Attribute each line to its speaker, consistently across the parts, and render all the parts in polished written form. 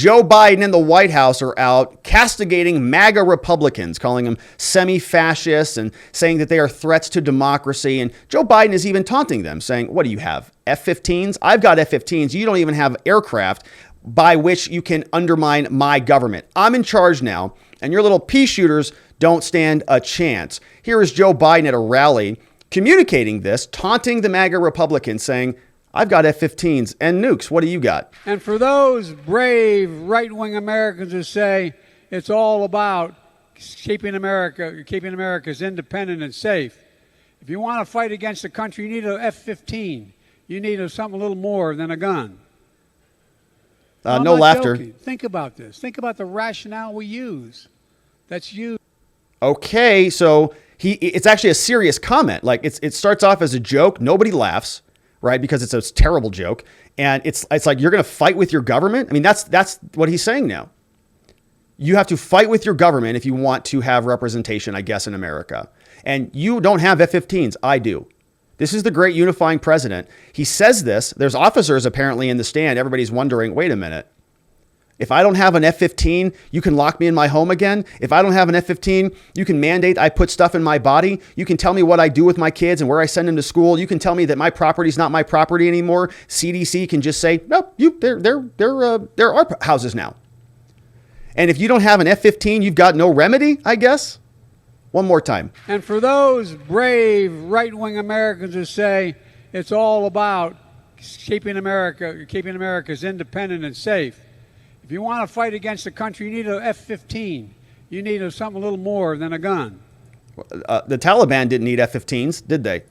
Speaker 1: Joe Biden and the White House are out castigating MAGA Republicans, calling them semi-fascists and saying that they are threats to democracy. And Joe Biden is even taunting them, saying, what do you have, F-15s? I've got F-15s. You don't even have aircraft by which you can undermine my government. I'm in charge now, and your little pea shooters don't stand a chance. Here is Joe Biden at a rally communicating this, taunting the MAGA Republicans, saying, I've got F-15s and nukes. What do you got?
Speaker 2: And for those brave right-wing Americans who say it's all about keeping America's independent and safe, if you want to fight against the country, you need an F-15. You need something a little more than a gun.
Speaker 1: No laughter.
Speaker 2: Joking. Think about this. Think about the rationale we use. That's used.
Speaker 1: Okay, so it's actually a serious comment. Like it starts off as a joke. Nobody laughs, right? Because it's a terrible joke. And it's like, you're going to fight with your government. I mean, that's what he's saying now. You have to fight with your government if you want to have representation, I guess, in America. And you don't have F-15s. I do. This is the great unifying president. He says this. There's officers apparently in the stand. Everybody's wondering, wait a minute. If I don't have an F-15, you can lock me in my home again. If I don't have an F-15, you can mandate I put stuff in my body. You can tell me what I do with my kids and where I send them to school. You can tell me that my property is not my property anymore. CDC can just say, no, they're our houses now. And if you don't have an F-15, you've got no remedy, I guess. One more time.
Speaker 2: And for those brave right-wing Americans who say it's all about keeping America's independent and safe, if you want to fight against the country, you need an F-15. You need something a little more than a gun.
Speaker 1: The Taliban didn't need F-15s, did they?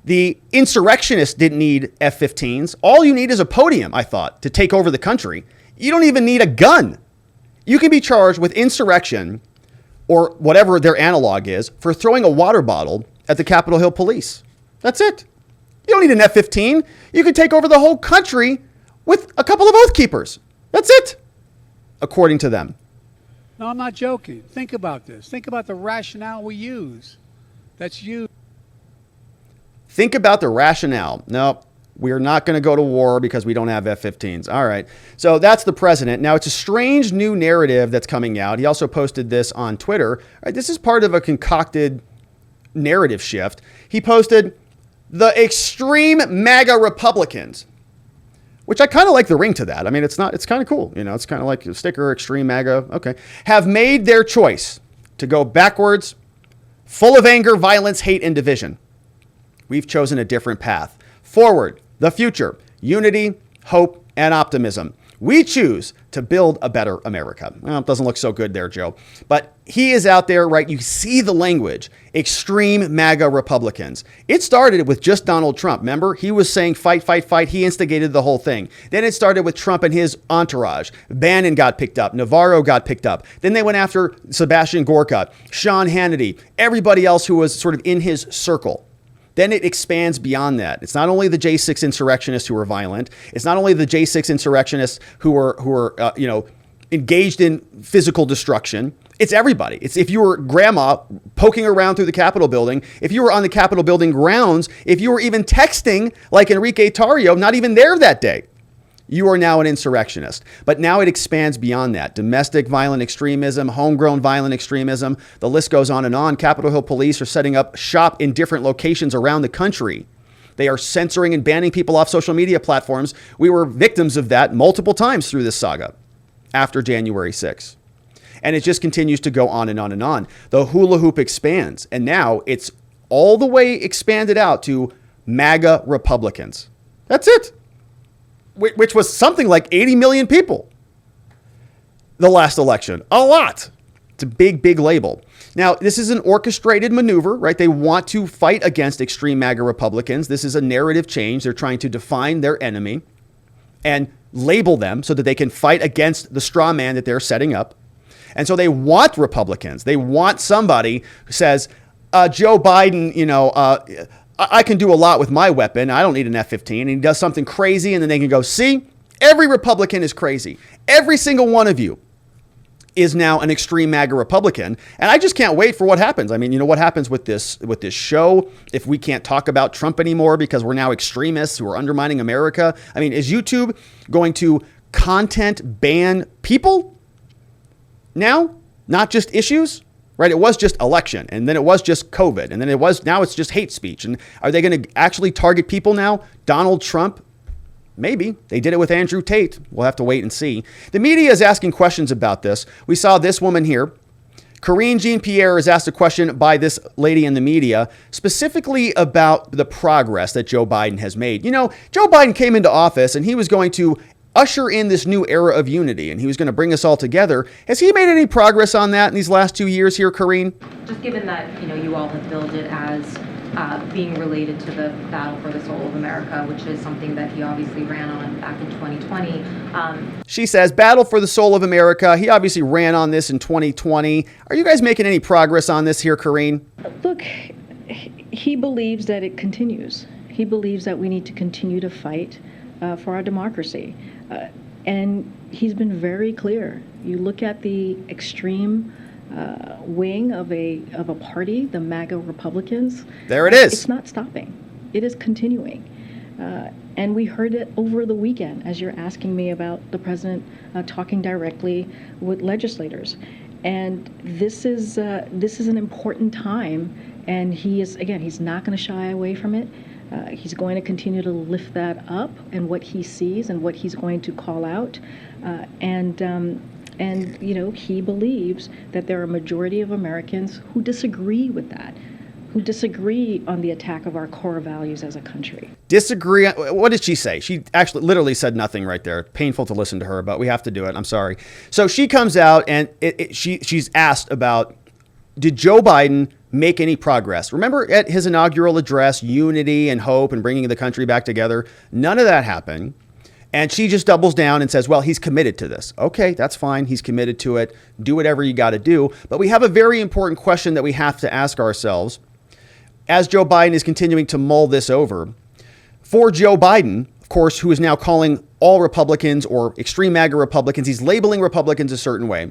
Speaker 1: The insurrectionists didn't need F-15s. All you need is a podium, I thought, to take over the country. You don't even need a gun. You can be charged with insurrection or whatever their analog is for throwing a water bottle at the Capitol Hill police. That's it. You don't need an F-15. You can take over the whole country with a couple of oath keepers. That's it, according to them.
Speaker 2: No, I'm not joking. Think about this. Think about the rationale we use. That's you.
Speaker 1: Think about the rationale. No, we're not going to go to war because we don't have F-15s. All right. So that's the president. Now, it's a strange new narrative that's coming out. He also posted this on Twitter. All right, this is part of a concocted narrative shift. He posted the extreme MAGA Republicans, which I kind of like the ring to that. I mean, it's kind of cool. You know, it's kind of like a sticker, extreme MAGA. Okay. Have made their choice to go backwards, full of anger, violence, hate, and division. We've chosen a different path. Forward, the future, unity, hope, and optimism. We choose to build a better America. Well, it doesn't look so good there, Joe. But he is out there, right? You see the language. Extreme MAGA Republicans. It started with just Donald Trump. Remember? He was saying fight, fight, fight. He instigated the whole thing. Then it started with Trump and his entourage. Bannon got picked up. Navarro got picked up. Then they went after Sebastian Gorka, Sean Hannity, everybody else who was sort of in his circle. Then it expands beyond that. It's not only the J6 insurrectionists who are violent. It's not only the J6 insurrectionists who are engaged in physical destruction. It's everybody. It's if you were grandma poking around through the Capitol building, if you were on the Capitol building grounds, if you were even texting like Enrique Tarrio, not even there that day, you are now an insurrectionist. But now it expands beyond that. Domestic violent extremism, homegrown violent extremism. The list goes on and on. Capitol Hill police are setting up shop in different locations around the country. They are censoring and banning people off social media platforms. We were victims of that multiple times through this saga after January 6th. And it just continues to go on and on and on. The hula hoop expands. And now it's all the way expanded out to MAGA Republicans. That's it. Which was something like 80 million people the last election. A lot. It's a big, big label. Now, this is an orchestrated maneuver, right? They want to fight against extreme MAGA Republicans. This is a narrative change. They're trying to define their enemy and label them so that they can fight against the straw man that they're setting up. And so they want Republicans. They want somebody who says, Joe Biden, I can do a lot with my weapon. I don't need an F-15. And he does something crazy, and then they can go, see, every Republican is crazy. Every single one of you is now an extreme MAGA Republican. And I just can't wait for what happens. I mean, what happens with this show if we can't talk about Trump anymore because we're now extremists who are undermining America? I mean, is YouTube going to content ban people now, not just issues, right? It was just election, and then it was just COVID, and then now it's just hate speech. And are they going to actually target people now? Donald Trump? Maybe. They did it with Andrew Tate. We'll have to wait and see. The media is asking questions about this. We saw this woman here. Karine Jean Pierre is asked a question by this lady in the media, specifically about the progress that Joe Biden has made. You know, Joe Biden came into office and he was going to usher in this new era of unity, and he was going to bring us all together. Has he made any progress on that in these last 2 years here, Karine?
Speaker 3: Just given that, you all have billed it as being related to the battle for the soul of America, which is something that he obviously ran on back in 2020.
Speaker 1: She says, battle for the soul of America. He obviously ran on this in 2020. Are you guys making any progress on this here, Karine?
Speaker 4: Look, he believes that it continues. He believes that we need to continue to fight for our democracy. And he's been very clear. You look at the extreme wing of a party, the MAGA Republicans.
Speaker 1: There it is.
Speaker 4: It's not stopping. It is continuing. And we heard it over the weekend, as you're asking me about the president talking directly with legislators. And this is an important time, and he's not going to shy away from it. He's going to continue to lift that up and what he sees and what he's going to call out. And he believes that there are a majority of Americans who disagree with that, who disagree on the attack of our core values as a country.
Speaker 1: Disagree? What did she say? She actually literally said nothing right there. Painful to listen to her, but we have to do it. I'm sorry. So she comes out and she's asked about, did Joe Biden make any progress? Remember at his inaugural address, unity and hope and bringing the country back together? None of that happened. And she just doubles down and says, well, he's committed to this. Okay, that's fine. He's committed to it. Do whatever you got to do. But we have a very important question that we have to ask ourselves as Joe Biden is continuing to mull this over. For Joe Biden, of course, who is now calling all Republicans or extreme MAGA Republicans, he's labeling Republicans a certain way.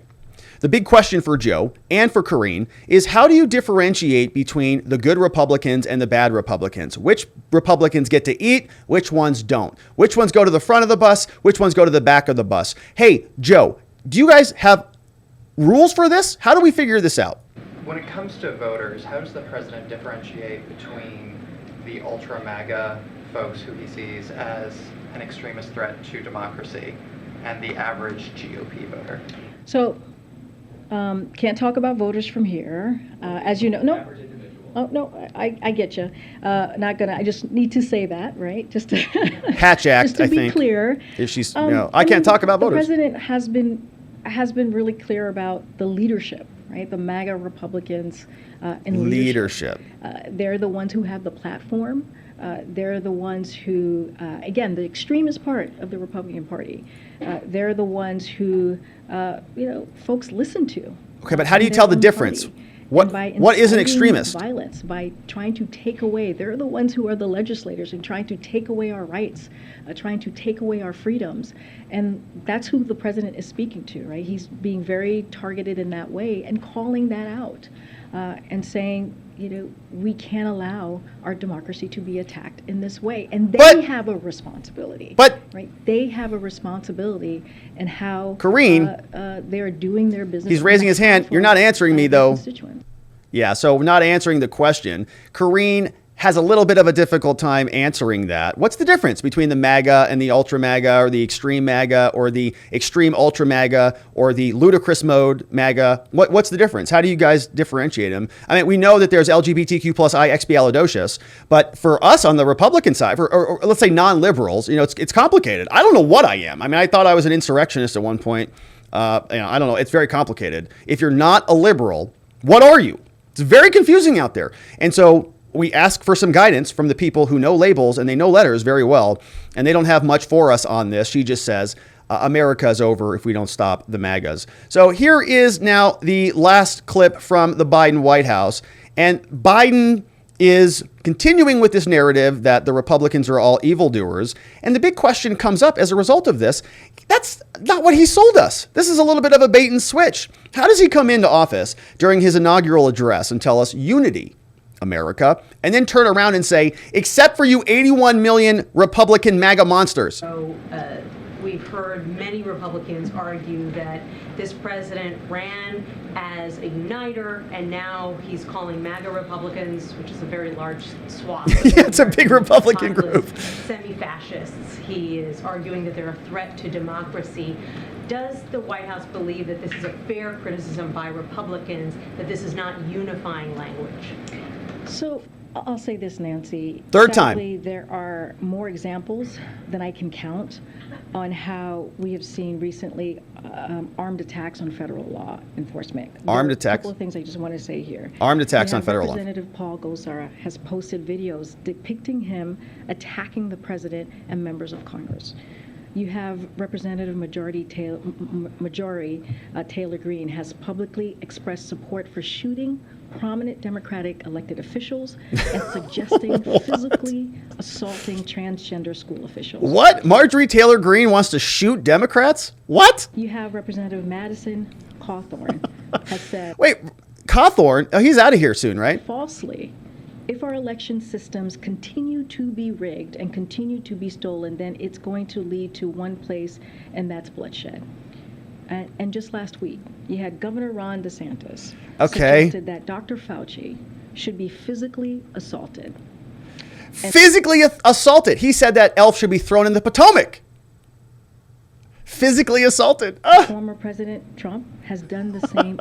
Speaker 1: The big question for Joe and for Karine is, how do you differentiate between the good Republicans and the bad Republicans? Which Republicans get to eat? Which ones don't? Which ones go to the front of the bus? Which ones go to the back of the bus? Hey, Joe, do you guys have rules for this? How do we figure this out?
Speaker 5: When it comes to voters, how does the president differentiate between the ultra MAGA folks who he sees as an extremist threat to democracy and the average GOP voter?
Speaker 4: So, can't talk about voters from here. As you know, no. Oh, no, I get you. Not gonna, I just need to say that, right? Just to
Speaker 1: Hatch Act,
Speaker 4: just to
Speaker 1: I
Speaker 4: be
Speaker 1: think.
Speaker 4: clear.
Speaker 1: If she's, I can't talk about voters.
Speaker 4: The president has been really clear about the leadership, right? The MAGA Republicans in leadership. They're the ones who have the platform. They're the ones who, again, the extremist part of the Republican Party. They're the ones who, folks listen to.
Speaker 1: Okay, but how do you tell the difference? What is an extremist?
Speaker 4: Violence, by trying to take away. They're the ones who are the legislators and trying to take away our rights, trying to take away our freedoms. And that's who the president is speaking to, right? He's being very targeted in that way and calling that out and saying, we can't allow our democracy to be attacked in this way. And they have a responsibility. Right? They have a responsibility in how
Speaker 1: Karine,
Speaker 4: they're doing their business.
Speaker 1: He's raising his hand. You're not answering me, though. Yeah, so not answering the question. Karine has a little bit of a difficult time answering that. What's the difference between the MAGA and the ultra MAGA, or the extreme MAGA, or the extreme ultra MAGA, or the ludicrous mode MAGA? What's the difference? How do you guys differentiate them? I mean, we know that there's LGBTQ plus I expialidocious, but for us on the Republican side, or let's say non-liberals, it's complicated. I don't know what I am. I mean, I thought I was an insurrectionist at one point. I don't know. It's very complicated. If you're not a liberal, what are you? It's very confusing out there. And so we ask for some guidance from the people who know labels and they know letters very well, and they don't have much for us on this. She just says, America is over if we don't stop the MAGAs. So here is now the last clip from the Biden White House. And Biden is continuing with this narrative that the Republicans are all evildoers. And the big question comes up as a result of this. That's not what he sold us. This is a little bit of a bait and switch. How does he come into office during his inaugural address and tell us unity, America, and then turn around and say, except for you 81 million Republican MAGA monsters?
Speaker 3: So we've
Speaker 6: heard many Republicans argue that this president ran as a uniter, and now he's calling MAGA Republicans, which is a very large swath.
Speaker 1: Yeah, it's a big Republican group.
Speaker 6: Semi-fascists. He is arguing that they're a threat to democracy. Does the White House believe that this is a fair criticism by Republicans, that this is not unifying language?
Speaker 4: So I'll say this, Nancy.
Speaker 1: Third
Speaker 4: Sadly,
Speaker 1: time.
Speaker 4: There are more examples than I can count on how we have seen recently armed attacks on federal law enforcement.
Speaker 1: Armed
Speaker 4: There are
Speaker 1: attacks.
Speaker 4: A couple of things I just want to say here.
Speaker 1: Armed attacks on federal law.
Speaker 4: Representative Paul Gosar has posted videos depicting him attacking the president and members of Congress. You have Representative Taylor Greene has publicly expressed support for shooting prominent Democratic elected officials and suggesting physically assaulting transgender school officials.
Speaker 1: What? Marjorie Taylor Greene wants to shoot Democrats? What?
Speaker 4: You have Representative Madison Cawthorn has said,
Speaker 1: Wait, Cawthorn? Oh, he's out of here soon, right?
Speaker 4: falsely, if our election systems continue to be rigged and continue to be stolen, then it's going to lead to one place, and that's bloodshed. And just last week, you had Governor Ron DeSantis suggested that Dr. Fauci should be physically assaulted.
Speaker 1: Physically assaulted. He said that elf should be thrown in the Potomac. Physically assaulted.
Speaker 4: Former President Trump has done the same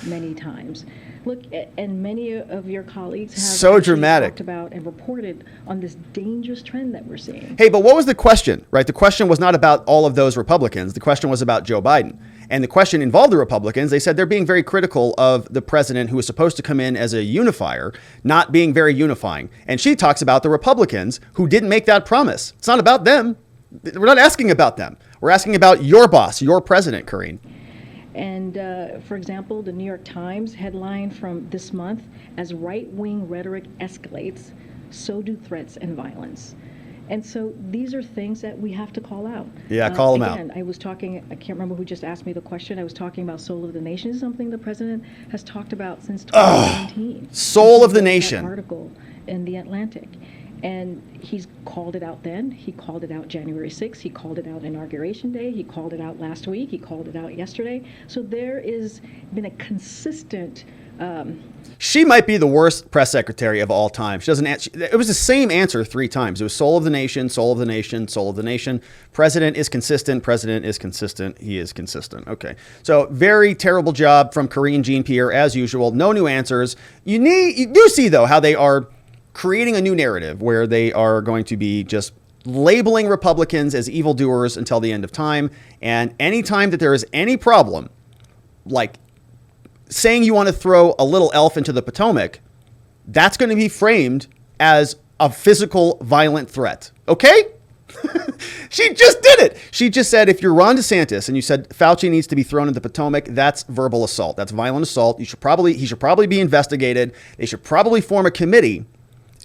Speaker 4: many times. Look, and many of your colleagues have
Speaker 1: So
Speaker 4: actually
Speaker 1: dramatic.
Speaker 4: talked about and reported on this dangerous trend that we're seeing.
Speaker 1: Hey, but what was the question, right? The question was not about all of those Republicans. The question was about Joe Biden. And the question involved the Republicans. They said they're being very critical of the president who was supposed to come in as a unifier, not being very unifying. And she talks about the Republicans who didn't make that promise. It's not about them. We're not asking about them. We're asking about your boss, your president, Karine.
Speaker 4: And for example, the New York Times headline from this month, as right-wing rhetoric escalates, so do threats and violence. And so these are things that we have to call out.
Speaker 1: Yeah, call them out.
Speaker 4: Again, I was talking, I can't remember who just asked me the question. I was talking about soul of the nation. This is something the president has talked about since 2017.
Speaker 1: Soul of the
Speaker 4: That
Speaker 1: nation.
Speaker 4: article in The Atlantic. And he's called it out then. He called it out January 6th. He called it out Inauguration Day. He called it out last week. He called it out yesterday. So there is been a consistent.
Speaker 1: She might be the worst press secretary of all time. She doesn't answer. It was the same answer 3 times. It was soul of the nation, soul of the nation, soul of the nation. President is consistent. President is consistent. He is consistent. Okay. So very terrible job from Karine Jean Pierre as usual. No new answers. You do see though how they are creating a new narrative where they are going to be just labeling Republicans as evildoers until the end of time. And anytime that there is any problem, like saying you want to throw a little elf into the Potomac, that's going to be framed as a physical, violent threat. Okay? She just did it. She just said, if you're Ron DeSantis and you said Fauci needs to be thrown in the Potomac, that's verbal assault. That's violent assault. He should probably be investigated. They should probably form a committee.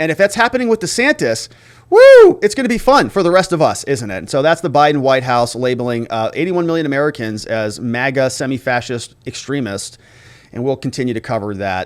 Speaker 1: And if that's happening with DeSantis, woo, it's going to be fun for the rest of us, isn't it? And so that's the Biden White House labeling 81 million Americans as MAGA semi-fascist extremists. And we'll continue to cover that